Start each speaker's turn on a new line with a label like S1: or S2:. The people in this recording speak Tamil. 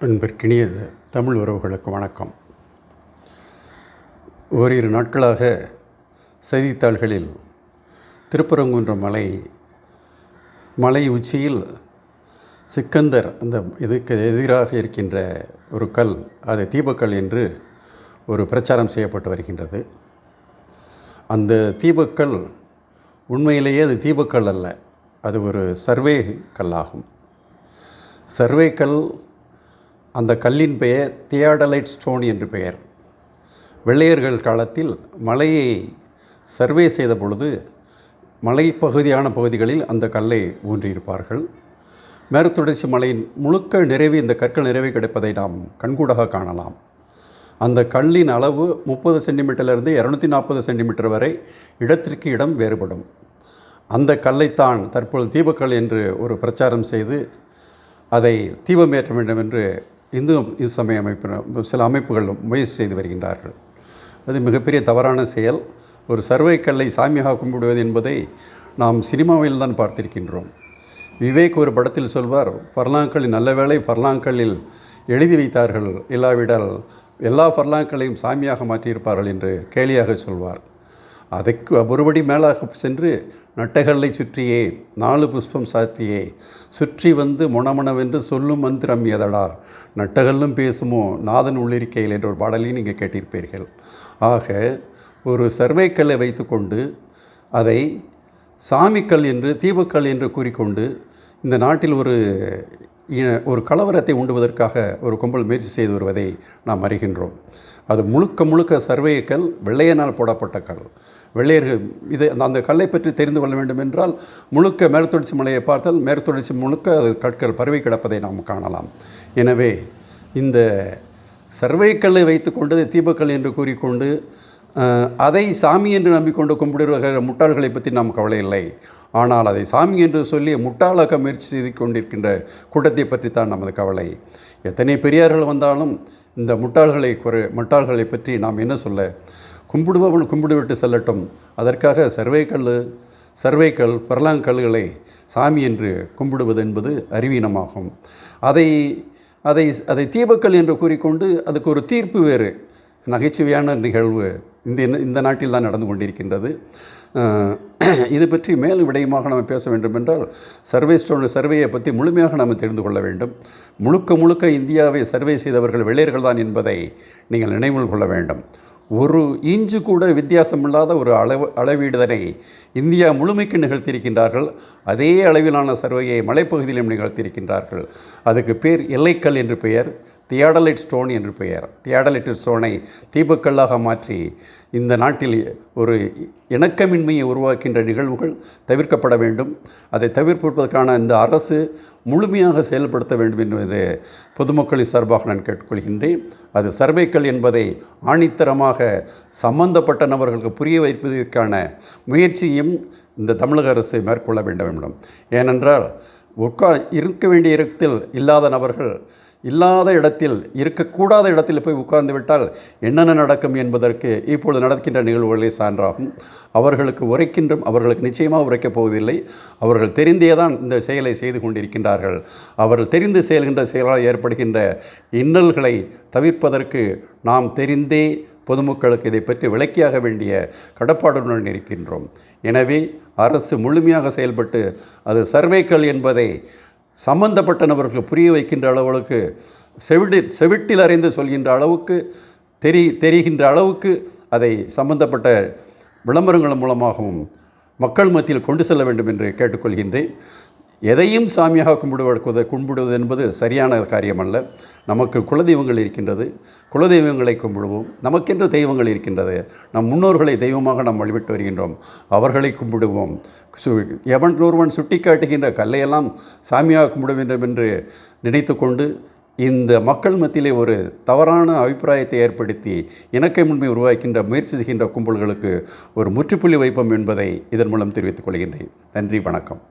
S1: அன்பிற்கினிய தமிழ் உறவுகளுக்கு வணக்கம். ஓரிரு நாட்களாக செய்தித்தாள்களில் திருப்பரங்குன்றம் மலை உச்சியில் சிக்கந்தர் அந்த இதுக்கு எதிராக இருக்கின்ற ஒரு கல், அது தீபக்கல் என்று ஒரு பிரச்சாரம் செய்யப்பட்டு வருகின்றது. அந்த தீபக்கல் உண்மையிலேயே அது தீபக்கல் அல்ல, அது ஒரு சர்வே கல்லாகும். சர்வே கல், அந்த கல்லின் பெயர் தியாடலைட் ஸ்டோன் என்று பெயர். வெள்ளையர்கள் காலத்தில் மலையை சர்வே செய்த பொழுது மலைப்பகுதியான பகுதிகளில் அந்த கல்லை ஊன்றியிருப்பார்கள். மேற்குத்தொடர்ச்சி மலையின் முழுக்க நிறைவு, இந்த கற்கள் நிறைவு கிடைப்பதை நாம் கண்கூடாக காணலாம். அந்த கல்லின் அளவு 30 சென்டிமீட்டரிலிருந்து 240 சென்டிமீட்டர் வரை இடத்திற்கு இடம் வேறுபடும். அந்த கல்லைத்தான் தற்போது தீபக்கல் என்று ஒரு பிரச்சாரம் செய்து அதை தீபமேற்ற வேண்டும் என்று இந்து சமய சில அமைப்புகள் முயற்சி செய்து வருகின்றார்கள். அது மிகப்பெரிய தவறான செயல். ஒரு சர்வே கல்லை சாமியாக கும்பிடுவது என்பதை நாம் சினிமாவில் தான் பார்த்திருக்கின்றோம். விவேக் ஒரு படத்தில் சொல்வார், பர்லாங்கல்லில் நல்ல வேளை பர்லாங்கல்லில் எழுதி வைத்தார்கள், இல்லாவிடால் எல்லா பர்லாங்கல்லையும் சாமியாக மாற்றியிருப்பார்கள் என்று கேலியாக சொல்வார். அதுக்கு ஒருபடி மேலாக சென்று நட்டகல்லை சுற்றியே 4 புஷ்பம் சாத்தியே சுற்றி வந்து மொணமணவென்று சொல்லும் மந்திரம் எதடா, நட்டகல்லும் பேசுமோ நாதன் உள்ளிருக்கையில் என்ற ஒரு பாடலையும் நீங்கள் கேட்டிருப்பீர்கள். ஆக ஒரு சர்வேக்கல்லை வைத்து கொண்டு அதை சாமிக்கல் என்று தீபக்கல் என்று கூறிக்கொண்டு இந்த நாட்டில் ஒரு கலவரத்தை உண்டுவதற்காக ஒரு கும்பல் முயற்சி செய்து வருவதை நாம் அறிகின்றோம். அது முழுக்க சர்வேக்கல், வெள்ளையனால் போடப்பட்ட கல். வெள்ளையர்கள் அந்த கல்லை பற்றி தெரிந்து கொள்ள வேண்டும் என்றால் முழுக்க மேற்குத்தொடர்ச்சி மலையை பார்த்தால் மேற்குத்தொடர்ச்சி முழுக்க அது கற்கள் பரவி கிடப்பதை நாம் காணலாம். எனவே இந்த சர்வேக்கல்லை வைத்து கொண்டு தீபக்கல் என்று கூறிக்கொண்டு அதை சாமி என்று நம்பிக்கொண்டு கும்பிடுகிற முட்டாள்களை பற்றி நாம் கவலை இல்லை. ஆனால் அதை சாமி என்று சொல்லி முட்டாளாக்க முயற்சி செய்து கொண்டிருக்கின்ற கூட்டத்தை பற்றித்தான் நமது கவலை. எத்தனை பெரியார்கள் வந்தாலும் இந்த முட்டாள்களை பற்றி நாம் என்ன சொல்ல? கும்பிடுபவன் கும்பிடுவிட்டு செல்லட்டும். அதற்காக சர்வேக்கல் பர்லாங்கல்களை சாமி என்று கும்பிடுவது என்பது அறிவீனமாகும். அதை தீபக்கல் என்று கூறிக்கொண்டு அதுக்கு ஒரு தீர்ப்பு வேறு நகைச்சுவையான நிகழ்வு இந்த நாட்டில் தான் நடந்து கொண்டிருக்கின்றது. இது பற்றி மேலும் விடயமாக நாம் பேச வேண்டும் என்றால் சர்வேயை பற்றி முழுமையாக நாம் தெரிந்து கொள்ள வேண்டும். முழுக்க இந்தியாவை சர்வே செய்தவர்கள் வெள்ளையர்கள் தான் என்பதை நீங்கள் நினைவில் கொள்ள வேண்டும். ஒரு இன்ச்சு கூட வித்தியாசமில்லாத ஒரு அளவீடுதனை இந்தியா முழுமைக்கு நிகழ்த்தியிருக்கின்றார்கள். அதே அளவிலான சர்வையை மலைப்பகுதியிலும் நிகழ்த்தியிருக்கின்றார்கள். அதுக்கு பேர் எல்லைக்கல் என்று பெயர், தியாடலைட் ஸ்டோன் என்று பெயர். தியாடலைட் ஸ்டோனை தீபக்கல்லாக மாற்றி இந்த நாட்டில் ஒரு இணக்கமின்மையை உருவாக்கின்ற நிகழ்வுகள் தவிர்க்கப்பட வேண்டும். அதை தவிர்ப்பதற்கான இந்த அரசு முழுமையாக செயல்படுத்த வேண்டும் என்பது பொதுமக்களின் சார்பாக நான் கேட்டுக்கொள்கின்றேன். அது சர்வேக்கல் என்பதை ஆணித்தரமாக சம்பந்தப்பட்ட நபர்களுக்கு புரிய வைப்பதற்கான முயற்சியும் இந்த தமிழக அரசு மேற்கொள்ள வேண்டும். ஏனென்றால் இருக்க வேண்டிய இடத்தில் இல்லாத நபர்கள் இல்லாத இடத்தில், இருக்கக்கூடாத இடத்தில் போய் உட்கார்ந்து விட்டால் என்னென்ன நடக்கும் என்பதற்கு இப்பொழுது நடக்கின்ற நிகழ்வுகளே சான்றாகும். அவர்களுக்கு நிச்சயமாக உரைக்கப் போவதில்லை. அவர்கள் தெரிந்தே தான் இந்த செயலை செய்து கொண்டிருக்கின்றார்கள். அவர்கள் தெரிந்து செயல்கின்ற செயலால் ஏற்படுகின்ற இன்னல்களை தவிர்ப்பதற்கு நாம் தெரிந்தே பொதுமக்களுக்கு இதை பற்றி விளக்கியாக வேண்டிய கடப்பாடுடன் இருக்கின்றோம். எனவே அரசு முழுமையாக செயல்பட்டு அது சர்வேக்கல் என்பதை சம்பந்தப்பட்ட நபர்களுக்கு புரிய வைக்கின்ற அளவுக்கு செவிட்டில் அறிந்து சொல்கின்ற அளவுக்கு தெரிகின்ற அளவுக்கு அதை சம்பந்தப்பட்ட விளம்பரங்கள் மூலமாகவும் மக்கள் மத்தியில் கொண்டு செல்ல வேண்டும் என்று கேட்டுக்கொள்கின்றேன். எதையும் சாமியாக கும்பிடுவது என்பது சரியான காரியமல்ல. நமக்கு குலதெய்வங்கள் இருக்கின்றது, குலதெய்வங்களை கும்பிடுவோம். நமக்கென்று தெய்வங்கள் இருக்கின்றது. நம் முன்னோர்களை தெய்வமாக நாம் வழிபட்டு வருகின்றோம், அவர்களை கும்பிடுவோம். ஒருவன் சுட்டி காட்டுகின்ற கல்லையெல்லாம் சாமியாக கும்பிட வேண்டும் என்று நினைத்து கொண்டு இந்த மக்கள் மத்தியிலே ஒரு தவறான அபிப்பிராயத்தை ஏற்படுத்தி இணக்கமின்மை உருவாக்கின்ற முயற்சி செய்கின்ற கும்பல்களுக்கு ஒரு முற்றுப்புள்ளி வைப்போம் என்பதை இதன் மூலம் தெரிவித்துக் கொள்கின்றேன். நன்றி, வணக்கம்.